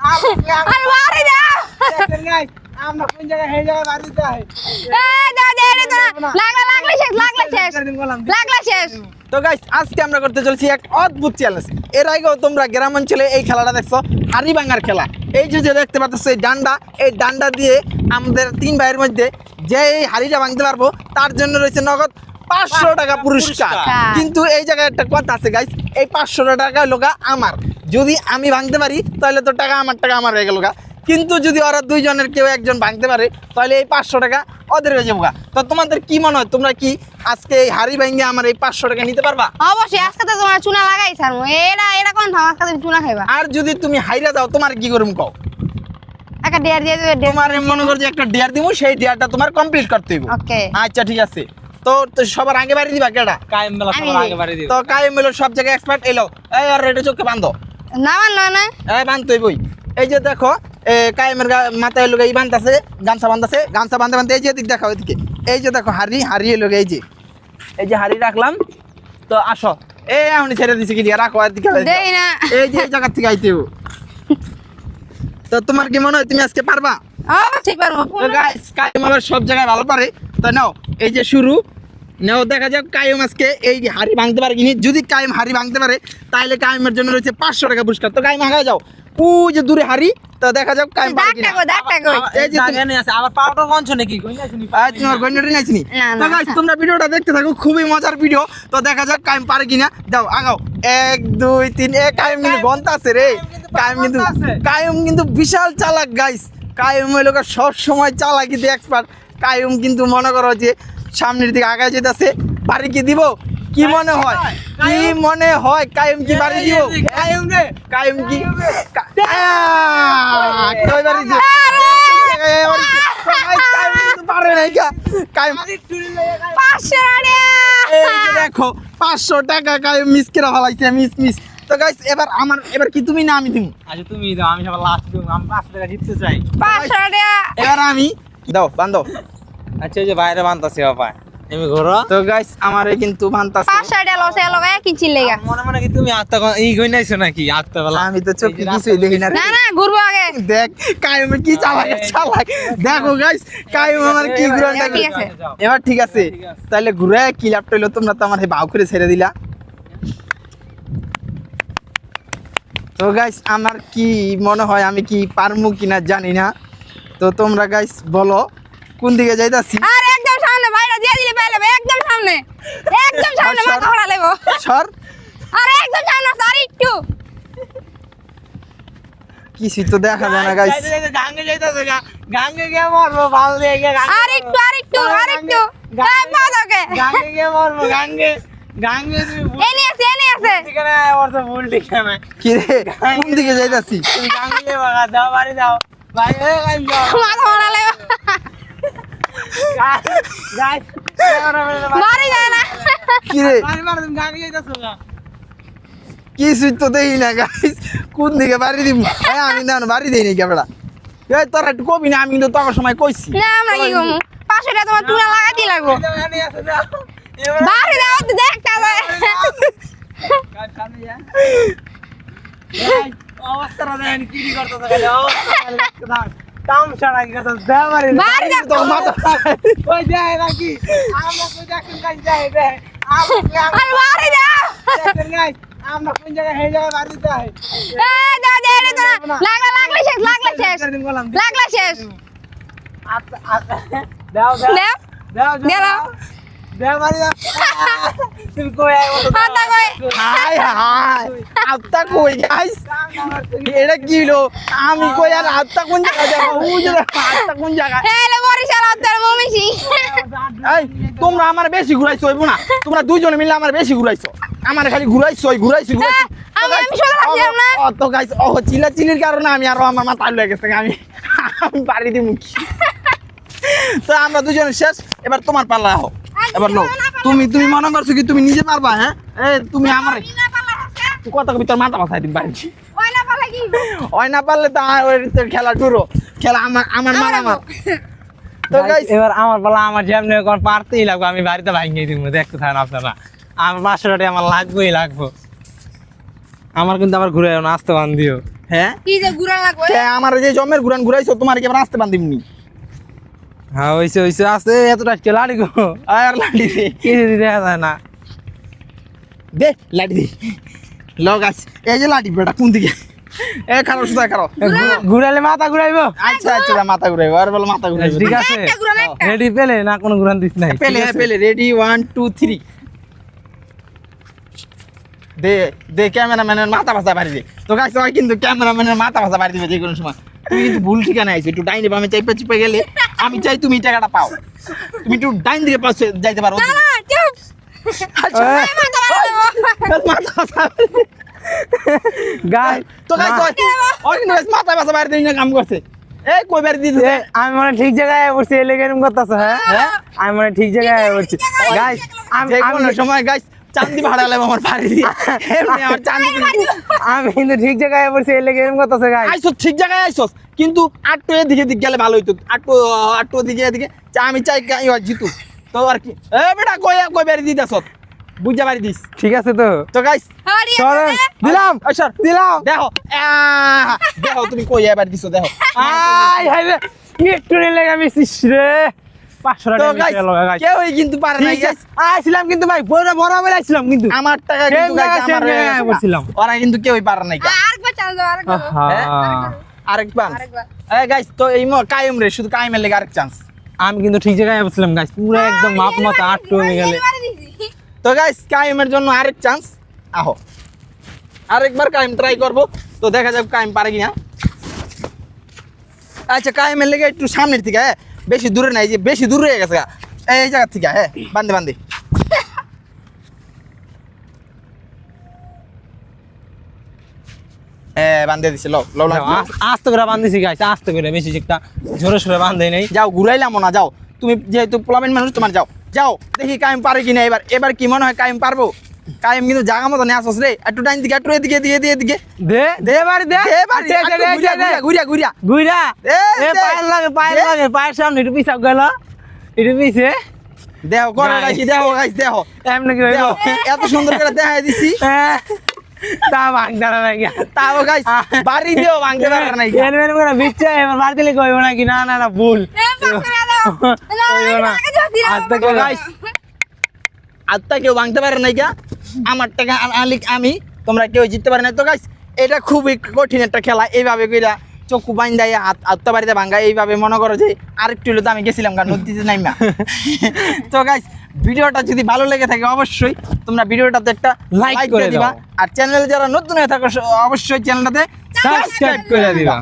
আর মারি দাও আমরা কোন জায়গায় হে জায়গায় বাড়ি দিতে হয় লাগলা শেষ তো গাইস আজকে আমরা করতে চলছি এক অদ্ভুত চ্যালেঞ্জ। এর আগেও তোমরা গ্রাম অঞ্চলে এই খেলাটা দেখছো, হাড়ি ভাঙার খেলা। এই যে দেখতে পাচ্ছ এই ডান্ডা দিয়ে আমাদের 3 ভাইয়ের মধ্যে যে এই হাড়িটা ভাঙতে পারবো তার জন্য রয়েছে নগদ 500 টাকা পুরস্কার। কিন্তু এই জায়গায় একটা কথা আছে গাইস, এই 500 টাকা লোকা আমার, যদি আমি ভাঙতে পারি তাহলে তো টাকা আমার হয়ে গেল। কিন্তু যদি ওরা দুইজনের কেউ একজন ভাঙতে পারে তাহলে এই 500 টাকা ওদের হয়ে যাবো। তো তোমাদের কি মনে হয়, তোমরা কি আজকে এই হাড়ি ভাঙে আমার এই 500 টাকা নিতে পারবা? অবশ্যই আজকে তো তোমার চুনা লাগাই ছাড়বো। এটা কোন থাম, আজকে তুমি চুনা খাইবা। আর যদি তুমি হাইরা দাও তোমার কি করুম কও? একটা ডেয়ার দিয়ে দেবে। তোমার মনে কর যে একটা ডেয়ার দিব, সেই ডেয়ারটা তোমার কমপ্লিট করতে হইব। ওকে আচ্ছা ঠিক আছে। তো সবার আগে বাড়ি দিবা কেডা? কায়েম মেলা সবার আগে বাড়ি দিও। তো কায়েম মেলো সব জায়গায় এক্সপার্ট এলো। এই আর এটা চোখে বাঁধো। না না এই বাঁধতেই বই। এই যে দেখো কায়েমের মাথায় লোক এই বাঁধতেছে, গামছা বাঁধতেছে, গামছা বাঁধতে এই যে দিক দেখাও এদিকে। এই যে দেখো হাড়ি লোক এই যে হাড়ি রাখলাম। তো আসো এখন ছেড়ে দিছি কি দিয়ে রাখো এদিকে। দেই না এই যে এই জায়গা থেকে আইতে হইব। তো তোমার কি মনে হয় তুমি আজকে পারবা? ঠিক পারবো। তো গাইস কায়েম আবার সব জায়গায় ভালো পারে। তো নাও এই যে শুরু নাও, দেখা যাক কায়েম আজকে এই হাড়ি ভাঙতে পারে কিনি। যদি কায়েম হাড়ি ভাঙতে পারে তাহলে কায়েমের জন্য রয়েছে 500 টাকা পুরস্কার। তো কায়েম আগে যাও, ও যে দূরে হাড়ি। তো দেখা যাক কায়েম পারে কিনা। এই যে দাগানে আছে আবার পাউডার গঞ্জ নাকি কইনা শুনি তোমার গন্ডাটি নাইছিনি। না, তো না। গাইস তোমরা ভিডিওটা দেখতে থাকো, খুবই মজার ভিডিও। তো দেখা যাক কায়েম পারে কিনা। যাও আগাও 1 2 3। কায়েম কিন্তু বন্ধ আছে রে। কায়েম কিন্তু বিশাল চালাক গাইস। কায়েম হইলো সব সময় চালাকিতে এক্সপার্ট। কায়েম কিন্তু মনে করো যে সামনের দিকে আগায় যেতেছে। বাড়ি কি দিব? কি মনে হয় কায়েম কি বাড়ি দিব? কায়েম রে কায়েম কি কই বাড়ি দিব? পারে নাই কায়েম। 500 টাকা। এই যে দেখো 500 টাকা কায়েম মিস করে ফলাইছে, মিস। তো গাইস এবার কি তুমি না আমি দিব? আচ্ছা তুমি দাও, আমি সবার লাস্ট দেব। আমি 500 টাকা জিততে চাই। 500 টাকা। এবার আমি দাও বান্ধো। আচ্ছা এই যে বাইরে বানতাছি বাবা, আমি ঘোরা। তো গাইস আমারে কিন্তু বানতাছে। 500 টাকা লসে লগায় কিনছি লেগা। মনে কি তুমি আত্মা ই কইনাইছো নাকি আত্মা বেলা? আমি তো চোখে কিছুই দেখি না রে। না ঘুরবো আগে। দেখ কায়েম কি চালাক। দেখো গাইস কায়েম আমার কি ঘুরানটা। ঠিক আছে। এবার ঠিক আছে, তাহলে ঘুরে কি ল্যাপটপ হইলো, তোমরা তো আমার বাউ করে ছেড়ে দিলা। তো গাইস আমার কি মনে হয় আমি কি পারমু কিনা জানি না। তো তোমরা গাইস বলো কোন দিকে যাইতাছি। আর একদম সামনে বাইরে দিয়ে দিলে পাইলে একদম সামনে মাথা ঘোরা লাগবো। সর আর একদম সামনে আর একটু কিছু তো দেখা যায় না গাইস। গাঙ্গে যাইতাছে গাঙ্গে গিয়ে মরবো ভাল দিয়ে গিয়ে আর একটু এই পাদাকে গাঙ্গে গিয়ে মরবো গাঙ্গে এনে আছে ঠিকানা ওর তো ভুল ঠিকানা। কি রে কোন দিকে যাইতাছি? তুমি গাঙ্গে বাগা দাও বাড়ি দাও ভাই এই মাথা ঘোরা লাগবো। গাইস বাড়ি যায় না। কি রে বাড়ি মার তুমি গাঙ্গে যাইতাছো না। কিছু তো দেখি না গাইস, কোন দিকে বাড়ি দিব? আমি না বাড়ি দেই নাকি আমরা? এই তোরা একটু কবি না, আমি কিন্তু তোমার সময় কইছি। না আমরা কি করবো? 500 টাকা তোমার চুনা লাগাতে লাগবো। এখানে আছে দাও বাড়ি দাও তো দেখটা যায়। গাইস সামনে যা অবস্থাটা দেখেন কি করতেছে খালি অবস্থা তামশাড়া কি করতেছে দাও বাড়ি বাড়ি দাও। তোর মাথা ওই যায় নাকি আমরা কই দেখেন গাইস যায় রে আর বাড়ি দাও। দেখেন গাইস আমরা কোন জায়গায় হে জায়গায় বাড়ি দিতে হয় এই দাও দে রে তোরা লাগলা শেষ দাও দেও দাও দাও দাও বাড়ি দাও তুমি কই আই বলো হাতা কই হাই আত্তা কই গাইস? এটা কি হলো? আমি কই আর আত্তা কোন জায়গা যাবো? ও যে আত্তা কোন জায়গা? হেলে বরিশাল আত্তার মমিছি। এই তোমরা আমার বেশি ঘুরাইছো হইবো না? তোমরা দুইজনে মিলে আমার বেশি ঘুরাইছো। আমার খালি ঘুরাইছো। আমি সোজা লাগছিলাম না। তো গাইস চিল্লির কারণে আমি আরো আমার মাথা লয়ে গেছে। আমি বাড়ি দিমু কি? তো আমরা দুজনে শেষ। এবার তোমার পাল্লা আহো। এবার লো তুমি মনে করছো কি তুমি নিজে পারবা? হ্যাঁ তুমি আমার কথা কবি তোর মাথা বাসাই দিন বাড়ি। ওই না পালা কি ওই না পারলে তো খেলা টুরো খেলা আমার মারামার। তো গাইস এবার আমার বলা আমার যেমনি কোন পারতেই লাগবে, আমি বাড়িতে ভাঙিয়ে দিব। দেখতে থাকেন আপনারা, আমার 500 টাকা আমার লাগবেই। আমার কিন্তু আবার ঘুরে আসতে বান দিও। হ্যাঁ কি যে ঘুরা লাগবে আমার যে জমের ঘুরান ঘুরাইছো তোমার কি আবার আসতে বান্ধিমনি হ্যাঁ হইছে হইছে আছে এতটা কে লাড়ি গো আর লাঠি দে কি দেখা যায় না দে লাঠি দে লগ আছ এই যে লাঠি বেটা কোন দিকে এ খারাপ সুদা খারাপ ঘুরালে মাথা ঘুরাইবো আচ্ছা আচ্ছা মাথা ঘুরাইবো আর বল মাথা ঘুরাইবো ঠিক আছে একটা ঘুরান একটা রেডি পেলে না কোনো ঘুরান দিস নাই পেলে হ্যাঁ পেলে রেডি 1 2 3 দে দে ক্যামেরাম্যানের মাথা ভাষা বাড়ি দে তো গাইস ওই কিন্তু ক্যামেরাম্যানের মাথা ভাষা বাড়ি দিবে যে কোনো সময় তুমি কিন্তু ভুল ঠিকানা আইছো একটু ডাইনে বামে চাইপা চিপে গেলে আমি চাই তুমি টাকাটা পাও তুমি একটু ডাইন দিকে পাশে যাইতে পারো না চুপ আচ্ছা মাথা ভাষা গাই তো গাইস ওই কিন্তু গাইস মাথা ভাষা বাড়ি দিয়ে কাম করছে এই কই বাড়ি দিতে আমি মনে ঠিক জায়গায় বসছি এলে কেরম করতেছ হ্যাঁ হ্যাঁ আমি মনে ঠিক জায়গায় বসছি গাইস আমি যে আমি কোনো সময় গাইস চান্দি ভাড়া লাগবে আমার বাড়ি দিয়ে এমনি আমার চান্দি আমি কিন্তু ঠিক জায়গায় বসছি এলে কেরম করতেছ গাইস আইসো ঠিক জায়গায় আইসোস কিন্তু আটটো এদিকে দিক গেলে ভালো হইতো আটটো দিকে এদিকে আমি চাই জিতু তো আর কি এ বেটা কই কই বাড়ি দিতেছ বুঝা বাড়ি দিস ঠিক আছে তো তো গাইস হারিয়ে চলেন দিলাম আচ্ছা দিলাম দেখো দেখো তুমি কই বাড়ি দিছো দেখো আই হাইবে একটু নিলে আমি রে 500 তো টাকা গাইস নিতে গাইস কেউই কিন্তু পারে না গাইস আইছিলাম কিন্তু ভাই বড় বড় আমি আইছিলাম কিন্তু আমার টাকা কিন্তু সেই গাইস জায়গায় আমার সেই জায়গায় বসছিলাম। ওরা কিন্তু কেউই পারে না আরেকবার চাল দাও আরেকবার আরেকবার আরেকবার এ গাইস তো এই কায়েম রে শুধু কায়েমের লেগে আরেক চান্স আমি কিন্তু ঠিক জায়গায় বসছিলাম গাইস পুরো একদম মাপ মতো আটটু হয়ে গেলে তো গাইস কায়েমের জন্য আরেক চান্স আহো আরেকবার কায়েম ট্রাই করব তো দেখা যাক কায়েম পারে কিনা আচ্ছা কায়েমের লেগে একটু সামনের থেকে হ্যাঁ বেশি দূরে নাই যে বেশি দূরে হয়ে গেছে এই জায়গা থেকে হ্যাঁ বান্ধে বান্ধে বান্ধে দিছে লো লো আস্তে করে বান্ধিছি গাইস আস্তে করে বেশি একটা জোরে সোরে বান্ধে নেই যাও ঘুরাইলাম না যাও তুমি যেহেতু পোলাবেন মানুষ তোমার যাও যাও দেখি কায়েম পারে কিনা এবার এবার কি মনে হয় কায়েম পারবো কায়েম কিন্তু জায়গা মতো নিয়ে আসছ রে একটু ডাইন দিকে একটু এদিকে দিয়ে দিয়ে দিকে দে দে বাড়ি দে দে বাড়ি, ঘুরিয়া ঘুরিয়া গুইরা এ, এ দে, পায়ের দে। লাগে পায়ের সামনে একটু পিছাও গেল একটু পিছে দেখো করে রাখি দেখো গাইস দেখো এমনি কি দেখো এত সুন্দর করে দেখাই দিছি তা ভাঙদারা নাই গা তাও গাইস বাড়ি দিও ভাঙতে পারে নাই এর মেন করে বিচ্ছা এবার বাড়ি দিলে কইবো নাকি না না না ভুল আস্তে করে গাইস আত্মা কেউ ভাঙতে পারে নাই গা আমার টাকা আলিক আমি তোমরা কেউ জিততে পারে না তো গাইস এটা খুবই কঠিন একটা খেলা এইভাবে কইরা চক্ষু বাইন্দাই আত্মা বাড়িতে ভাঙ্গা এইভাবে মনে করো যে আরেকটু হলো তো আমি গেছিলাম কারণ নদীতে নাইমা তো গাইস ভিডিওটা যদি ভালো লেগে থাকে অবশ্যই তোমরা ভিডিওটাতে একটা Like লাইক করে করে দিবা দাও। আর চ্যানেলে যারা নতুন হয়ে থাকো অবশ্যই চ্যানেলটাতে সাবস্ক্রাইব করে দিবা